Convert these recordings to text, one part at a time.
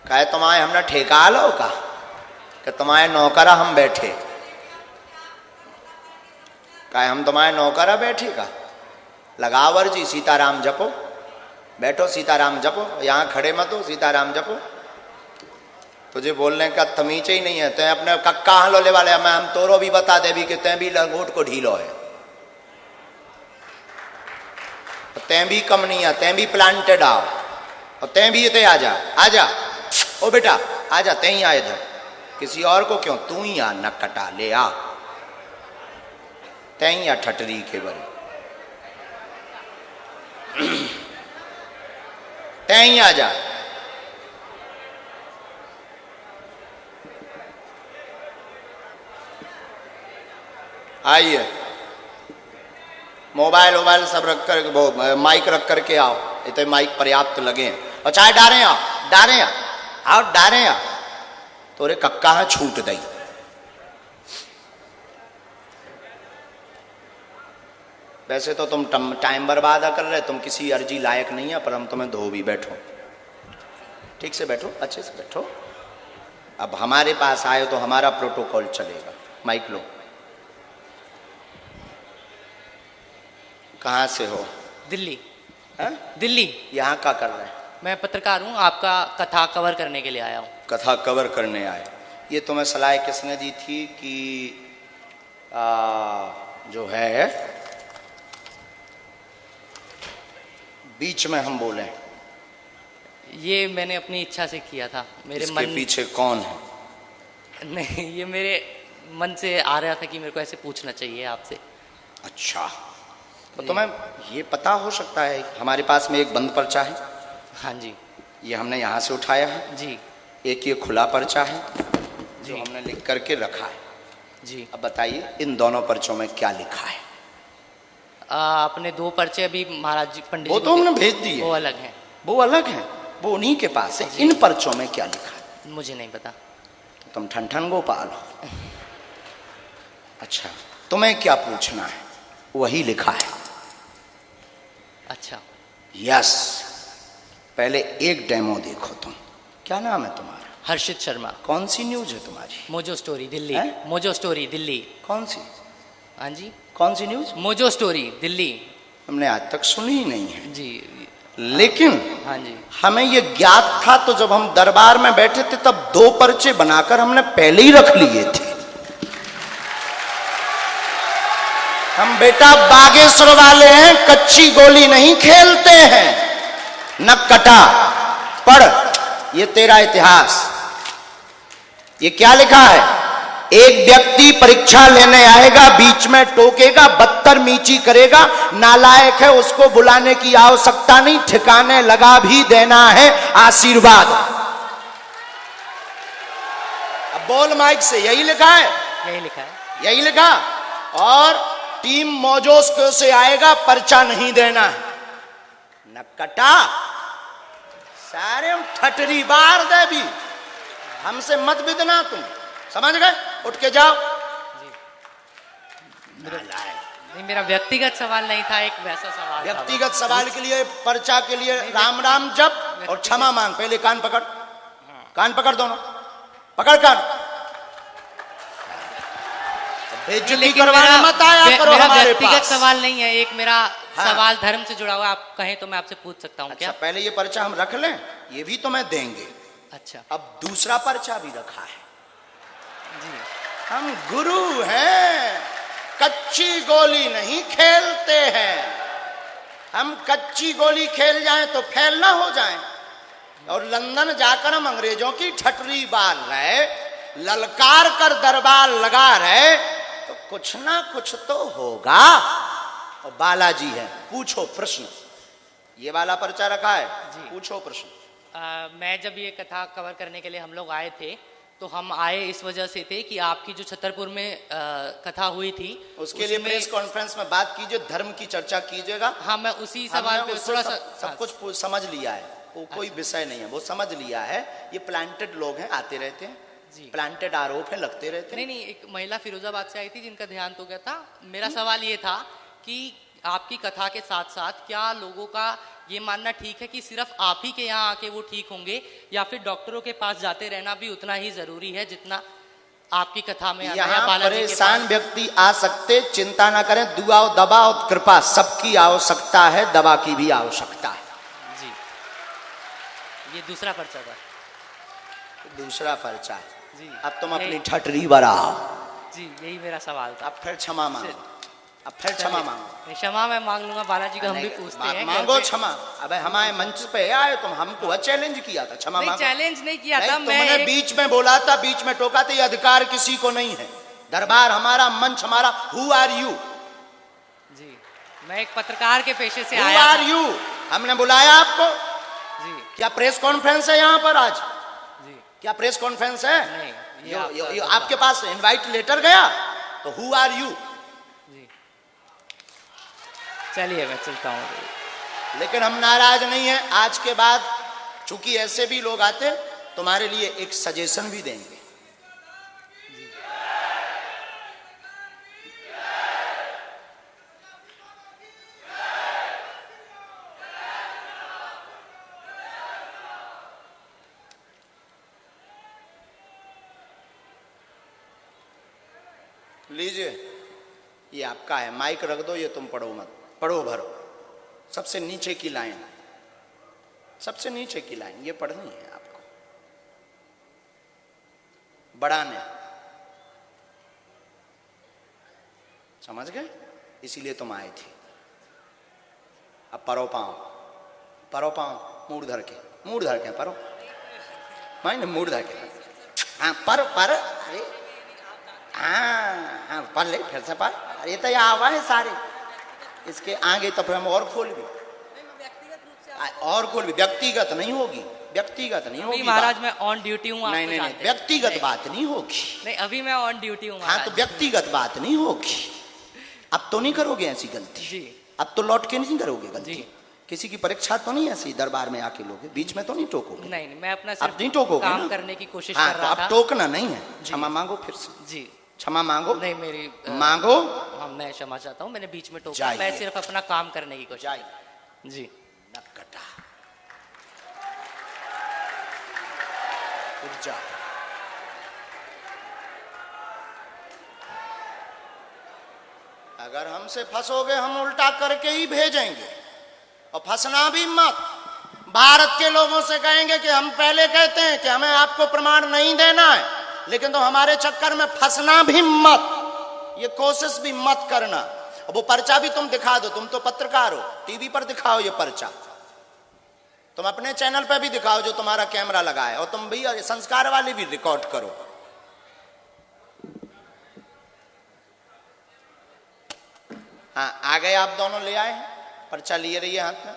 कहे तुम्हारे हमने ठेका लो का कि तुम्हारे नौकरा हम बैठे, कहे हम तुम्हारे नौकरा बैठे का। लगावर जी सीताराम जपो, बैठो सीताराम जपो, यहाँ खड़े मत हो, सीताराम जपो। तुझे बोलने का तमीज ही नहीं है। तै अपने कक्का हलो ले वाले मैं हम तोरो भी बता दे भी कि तै भी लंगोट को ढीलो है, तै भी कम नहीं है, तै भी प्लांटेड आओ और तै भी इतने आ जा, आ जा ओ बेटा आ जा, तै ही आ इधर, किसी और को क्यों, तू ही आ नकटा ले आ, तै ही आ ठटरी के बरे, तै ही आ जा। आइए मोबाइल वोबाइल सब रख कर, वो माइक रख करके आओ, इतने माइक पर्याप्त लगे हैं। और चाहे डारे आओ, डारे आओ, डारे आओ, तोरे कक्का है छूट दई। वैसे तो तुम टाइम बर्बाद कर रहे, तुम किसी अर्जी लायक नहीं है, पर हम तुम्हें धो भी। बैठो ठीक से बैठो, अच्छे से बैठो। अब हमारे पास आए तो हमारा प्रोटोकॉल चलेगा। माइक लो। कहाँ से हो? दिल्ली। है? दिल्ली। यहाँ क्या कर रहे हैं? मैं पत्रकार हूँ, आपका कथा कवर करने के लिए आया हूँ। कथा कवर करने आए? ये तुम्हें सलाह किसने दी थी कि जो है बीच में हम बोलें? ये मैंने अपनी इच्छा से किया था। मेरे मन पीछे कौन है? नहीं, ये मेरे मन से आ रहा था कि मेरे को ऐसे पूछना चाहिए आपसे। अच्छा, तो तुम्हें ये पता हो सकता है हमारे पास में एक बंद पर्चा है। हाँ जी। ये हमने यहाँ से उठाया है जी। एक ये खुला पर्चा है जो हमने लिख करके रखा है जी। अब बताइए इन दोनों पर्चों में क्या लिखा है? आपने दो पर्चे अभी महाराज जी पंडित वो तो हमने भेज दिए, वो अलग हैं। वो अलग हैं, वो उन्हीं के पास है। इन पर्चों में क्या लिखा है? मुझे नहीं पता। तो तुम ठन गोपाल हो। अच्छा, तुम्हें क्या पूछना है? वही लिखा है। अच्छा। यस, पहले एक डेमो देखो तुम। क्या नाम है तुम्हारा? हर्षित शर्मा। कौन सी न्यूज है तुम्हारी? Mojo story Delhi. Mojo story Delhi. कौन सी? हाँ जी, कौन सी न्यूज? Mojo story Delhi. हमने आज तक सुनी ही नहीं है जी। लेकिन हाँ जी, हमें ये ज्ञात था, तो जब हम दरबार में बैठे थे तब दो पर्चे बनाकर हमने पहले ही रख लिए थे। हम बेटा बागेश्वर वाले हैं, कच्ची गोली नहीं खेलते हैं। न कटा पढ़, ये तेरा इतिहास। ये क्या लिखा है? एक व्यक्ति परीक्षा लेने आएगा, बीच में टोकेगा, बदतमीजी करेगा, नालायक है, उसको बुलाने की आवश्यकता नहीं, ठिकाने लगा भी देना है आशीर्वाद। अब बोल माइक से, यही लिखा है? यही लिखा है। यही लिखा। और टीम मौजोस्को से आएगा, पर्चा नहीं देना है। नकटा सारे हम ठटरी बार दे भी, हमसे मत बिदना तुम, समझ गए? उठ के जाओ। नहीं, मेरा व्यक्तिगत सवाल नहीं था, एक वैसा सवाल। व्यक्तिगत सवाल के लिए, पर्चा के लिए राम राम जप और क्षमा मांग। पहले कान पकड़, कान पकड़, दोनों पकड़ कान। बेइज्जती करवाना मत आया करो हमारे व्यक्तिगत पास। सवाल नहीं है, एक मेरा सवाल धर्म से जुड़ा हुआ। आप कहें तो मैं आपसे पूछ सकता हूँ? अच्छा, क्या? पहले ये पर्चा हम रख लें, ये भी तो मैं देंगे। अच्छा। अब दूसरा पर्चा भी रखा है जी। हम गुरु हैं, कच्ची गोली नहीं खेलते हैं। हम कच्ची गोली खेल जाएं तो फेल ना हो जाएं। और लंदन जाकर हम अंग्रेजों की ठटरी बाल रहे, ललकार कर दरबार लगा रहे, तो कुछ ना कुछ तो होगा। और बालाजी है, पूछो प्रश्न। ये वाला पर्चा रखा है जी, पूछो प्रश्न। मैं जब ये कथा कवर करने के लिए हम लोग आए थे, तो हम आए इस वजह से थे कि आपकी जो छतरपुर में कथा हुई थी, उसके लिए प्रेस कॉन्फ्रेंस में बात कीजिए, धर्म की चर्चा कीजिएगा। हाँ, मैं उसी सवाल पे थोड़ा सा सब कुछ समझ लिया है, वो कोई विषय नहीं है, वो समझ लिया है। ये प्लांटेड लोग हैं, आते रहते हैं जी, प्लांटेड आरोप है, लगते रहते हैं। नहीं, एक महिला फिरोजाबाद से आई थी जिनका देहांत हो गया था। मेरा सवाल ये था कि आपकी कथा के साथ साथ क्या लोगों का ये मानना ठीक है कि सिर्फ आप ही के यहाँ आके वो ठीक होंगे, या फिर डॉक्टरों के पास जाते रहना भी उतना ही जरूरी है जितना आपकी कथा में आना है? यहाँ बालाजी के परेशान पास? व्यक्ति आ सकते, चिंता ना करें, दुआ और दवा और कृपा सबकी आवश्यकता है, दवा की भी आवश्यकता है। जी, ये दूसरा पर्चा था। दूसरा पर्चा है जी, अब तुम अपनी यही- ठटरी बढ़ाओ, जी यही मेरा सवाल था। अब फिर क्षमा मांगो, अब फिर क्षमा मांगो। नहीं, क्षमा मैं मांग लूंगा, बालाजी को हम भी नहीं, पूछते हैं घर मांगो पे। क्षमा। अबे हमारे मंच पे आए तुम, हमको चैलेंज किया था, क्षमा नहीं, मांगो। चैलेंज नहीं किया नहीं, था मैं। तुमने बीच में बोला था, बीच में टोका था, ये अधिकार किसी को नहीं है। दरबार हमारा, मंच हमारा। Who are you? जी, मैं एक पत्रकार के पेशे से हु आया आर था। यू? हमने बुलाया आपको? जी क्या प्रेस कॉन्फ्रेंस है यहाँ पर आज? जी, क्या प्रेस कॉन्फ्रेंस है? नहीं, ये यो आपका- आपके पास इनवाइट लेटर गया? तो हु आर यू? जी, चलिए मैं चलता हूँ। लेकिन हम नाराज नहीं है। आज के बाद चूंकि ऐसे भी लोग आते, तुम्हारे लिए एक सजेशन भी देंगे। लीजिए, ये आपका है, माइक रख दो, ये तुम पढ़ो मत, पढ़ो भरो। सबसे नीचे की लाइन, सबसे नीचे की लाइन ये पढ़नी है आपको, बढ़ाने। समझ गए? इसीलिए तुम आए थे। अब परो पाओ, परो पाओ, मूड धर के, मूड धर के परो, माइंड मूड धर के। हाँ पर अरे हाँ पढ़ ले, फिर से पढ़। अरे तो यहाँ आवा है सारे, इसके आगे तो फिर हम और खोल भी, और खोल भी। व्यक्तिगत नहीं होगी, व्यक्तिगत नहीं होगी महाराज बात। मैं ऑन ड्यूटी हूँ। नहीं नहीं नहीं, व्यक्तिगत बात नहीं होगी। नहीं, अभी मैं ऑन ड्यूटी हूँ। हाँ तो व्यक्तिगत बात नहीं होगी। अब तो नहीं करोगे ऐसी गलती जी, अब तो लौट के नहीं करोगे गलती। जी। किसी की परीक्षा तो नहीं ऐसी दरबार में आके लोगे, बीच में तो नहीं टोकोगे। नहीं नहीं, मैं अपना अब सिर्फ नहीं टोकोगे काम ना? करने की कोशिश हाँ कर तो रहा अब था। टोकना नहीं है, क्षमा मांगो फिर से, जी, क्षमा मांगो। नहीं मेरी मांगो। हाँ मैं क्षमा चाहता हूँ, मैंने बीच में टोका। जाइए। मैं सिर्फ अपना काम करने की कोशिश। जाइए। जी, नकटा उठ जा। अगर हमसे फंसोगे हम उल्टा करके ही भेजेंगे, और फंसना भी मत। भारत के लोगों से कहेंगे कि हम पहले कहते हैं कि हमें आपको प्रमाण नहीं देना है, लेकिन तो हमारे चक्कर में फंसना भी मत, ये कोशिश भी मत करना। अब वो पर्चा भी तुम दिखा दो, तुम तो पत्रकार हो, टीवी पर दिखाओ ये पर्चा, तुम अपने चैनल पर भी दिखाओ जो तुम्हारा कैमरा लगा है, और तुम भी संस्कार वाले भी रिकॉर्ड करो। हाँ आ गए आप दोनों, ले आए पर्चा लिए रहिए हाथ में।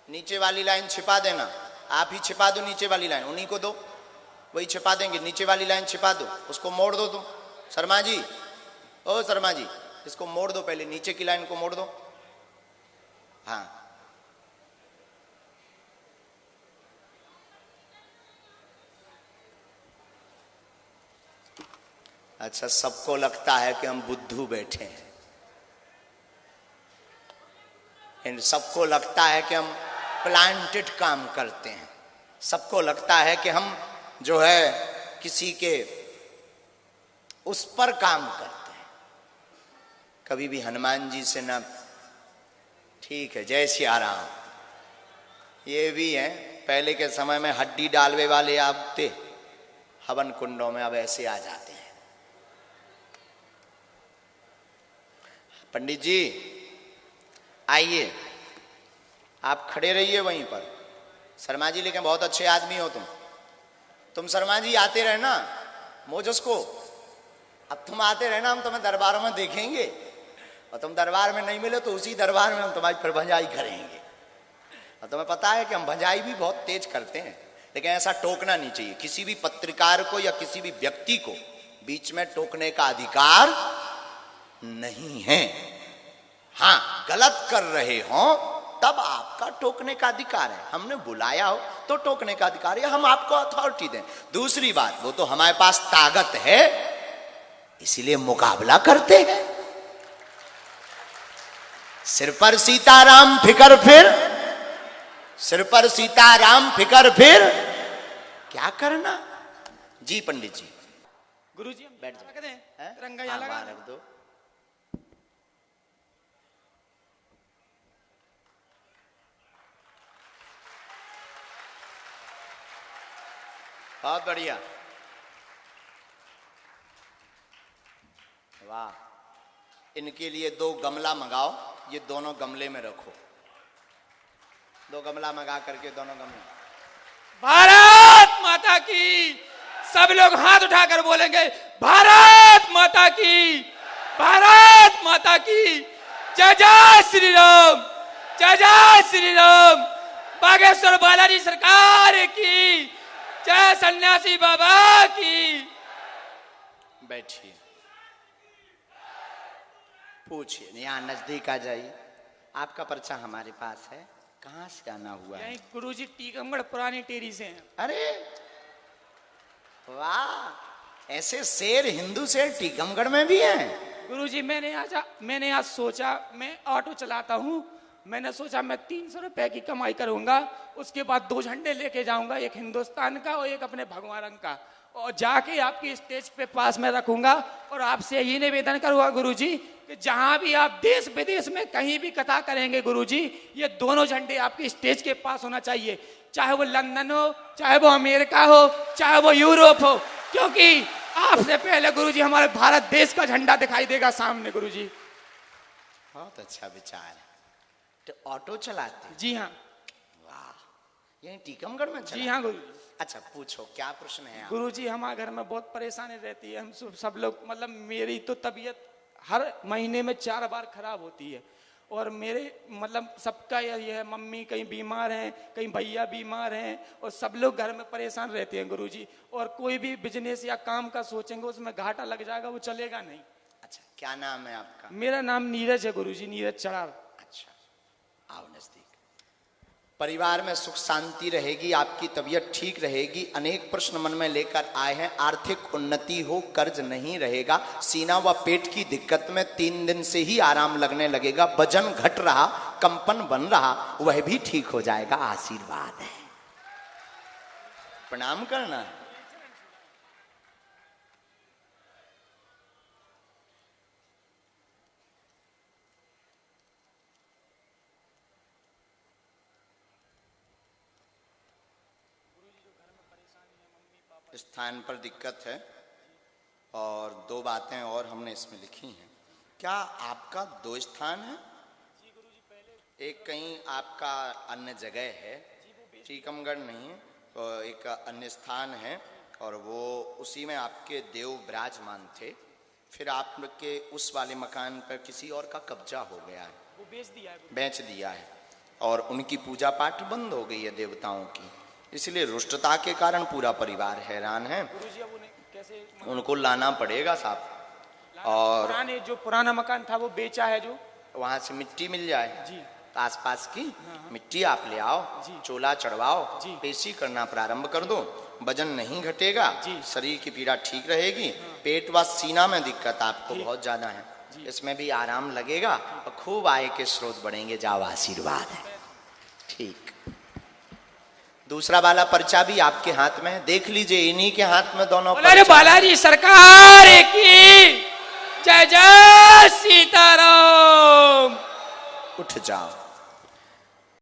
नीचे वाली लाइन छिपा देना, आप ही छिपा दो नीचे वाली लाइन, उन्हीं को दो, वही छिपा देंगे। नीचे वाली लाइन छिपा दो, उसको मोड़ दो तुम। शर्मा जी, ओ शर्मा जी, इसको मोड़ दो, पहले नीचे की लाइन को मोड़ दो। हाँ अच्छा, सबको लगता है कि हम बुद्धू बैठे हैं, इन सबको लगता है कि हम प्लांटेड काम करते हैं, सबको लगता है कि हम जो है किसी के उस पर काम करते हैं। कभी भी हनुमान जी से ना, ठीक है जय सिया राम, ये भी है। पहले के समय में हड्डी डालवे वाले आते हवन कुंडों में, अब ऐसे आ जाते हैं। पंडित जी आइए, आप खड़े रहिए वहीं पर। शर्मा जी लेकिन बहुत अच्छे आदमी हो तुम शर्मा जी आते रहना मोजस को, अब तुम आते रहना, हम तुम्हें दरबारों में देखेंगे, और तुम दरबार में नहीं मिले तो उसी दरबार में हम तुम्हारी फिर भंजाई करेंगे। और तुम्हें पता है कि हम भंजाई भी बहुत तेज करते हैं, लेकिन ऐसा टोकना नहीं चाहिए। किसी भी पत्रकार को या किसी भी व्यक्ति को बीच में टोकने का अधिकार नहीं है। हाँ गलत कर रहे हो तब आपका टोकने का अधिकार है, हमने बुलाया हो तो टोकने का अधिकार है, हम आपको अथॉरिटी दें। दूसरी बात, वो तो हमारे पास ताकत है इसीलिए मुकाबला करते हैं। सिर पर सीताराम फिकर फिर, सिर पर सीताराम फिकर फिर क्या करना। जी पंडित जी। गुरुजी हम बैठ जाओ। हैं? तिरंगा यहाँ हाँ, लगा वहाँ रख दो। बहुत बढ़िया, वाह। इनके लिए 2 गमला मंगाओ, ये दोनों गमले में रखो। 2 गमला मंगा करके दोनों गमले। भारत माता की। सब लोग हाथ उठाकर बोलेंगे भारत माता की, भारत माता की। जय जय श्री राम, जय जय श्री राम। बागेश्वर बालाजी सरकार की जय, सन्यासी बाबा की। बैठिए, पूछिए। यहाँ नजदीक आ जाइए। आपका पर्चा हमारे पास है। कहाँ से आना हुआ है? यही गुरुजी टीकमगढ़ पुरानी टेरी से हैं। अरे वाह, ऐसे शेर हिंदू शेर टीकमगढ़ में भी हैं। गुरुजी मैंने आज सोचा, मैं ऑटो चलाता हूँ, मैंने सोचा मैं 300 रुपए की कमाई करूंगा, उसके बाद 2 झंडे लेके जाऊंगा, एक हिंदुस्तान का और एक अपने भगवान रंग का, और जाके आपकी स्टेज पे पास में रखूंगा। और आपसे ये निवेदन करूंगा गुरुजी कि जहां भी आप देश विदेश में कहीं भी कथा करेंगे गुरुजी, ये दोनों झंडे आपकी स्टेज के पास होना चाहिए, चाहे वो लंदन हो, चाहे वो अमेरिका हो, चाहे वो यूरोप हो, क्योंकि आपसे पहले गुरुजी हमारे भारत देश का झंडा दिखाई देगा सामने। गुरुजी बहुत अच्छा विचार है। तो ऑटो चलाते हैं? जी हाँ। वाह, यही टीकमगढ़ में जी हाँ गुरुजी। अच्छा पूछो, क्या प्रश्न है? गुरुजी हमारे घर में बहुत परेशानी रहती है, हम सब लोग, मतलब मेरी तो तबीयत हर महीने में 4 बार खराब होती है, और मेरे मतलब सबका यही है, मम्मी कहीं बीमार हैं, कहीं भैया बीमार हैं, और सब लोग घर में परेशान रहते हैं गुरुजी। और कोई भी बिजनेस या काम का सोचेंगे उसमें घाटा लग जाएगा, वो चलेगा नहीं। अच्छा, क्या नाम है आपका? मेरा नाम नीरज है गुरुजी, नीरज चढ़ार। अच्छा, आओ नजदीक। परिवार में सुख शांति रहेगी, आपकी तबीयत ठीक रहेगी। अनेक प्रश्न मन में लेकर आए हैं। आर्थिक उन्नति हो, कर्ज नहीं रहेगा। सीना व पेट की दिक्कत में 3 दिन से ही आराम लगने लगेगा। वजन घट रहा, कंपन बन रहा, वह भी ठीक हो जाएगा। आशीर्वाद है, प्रणाम करना है। स्थान पर दिक्कत है, और 2 बातें और हमने इसमें लिखी हैं। क्या आपका 2 स्थान है? एक कहीं आपका अन्य जगह है, टीकमगढ़ नहीं, तो एक अन्य स्थान है, और वो उसी में आपके देव विराजमान थे। फिर आपके उस वाले मकान पर किसी और का कब्जा हो गया है, वो बेच दिया है, और उनकी पूजा पाठ बंद हो गई है देवताओं की। इसलिए रुष्टता के कारण पूरा परिवार हैरान है। कैसे उनको लाना पड़ेगा साहब। और जो पुराना मकान था वो बेचा है, जो वहां से मिट्टी मिल जाए जी, आसपास की मिट्टी आप ले आओ, चोला चढ़वाओ, पेशी करना प्रारंभ कर दो। वजन नहीं घटेगा, शरीर की पीड़ा ठीक रहेगी। पेट व सीना में दिक्कत आपको बहुत ज्यादा है, इसमें भी आराम लगेगा, और खूब आय के स्रोत बढ़ेंगे। जाओ, आशीर्वाद है। ठीक, दूसरा वाला पर्चा भी आपके हाथ में है, देख लीजिए। इन्हीं के हाथ में दोनों पर्चा। बालाजी सरकार की जय, जय सीताराम। उठ जाओ।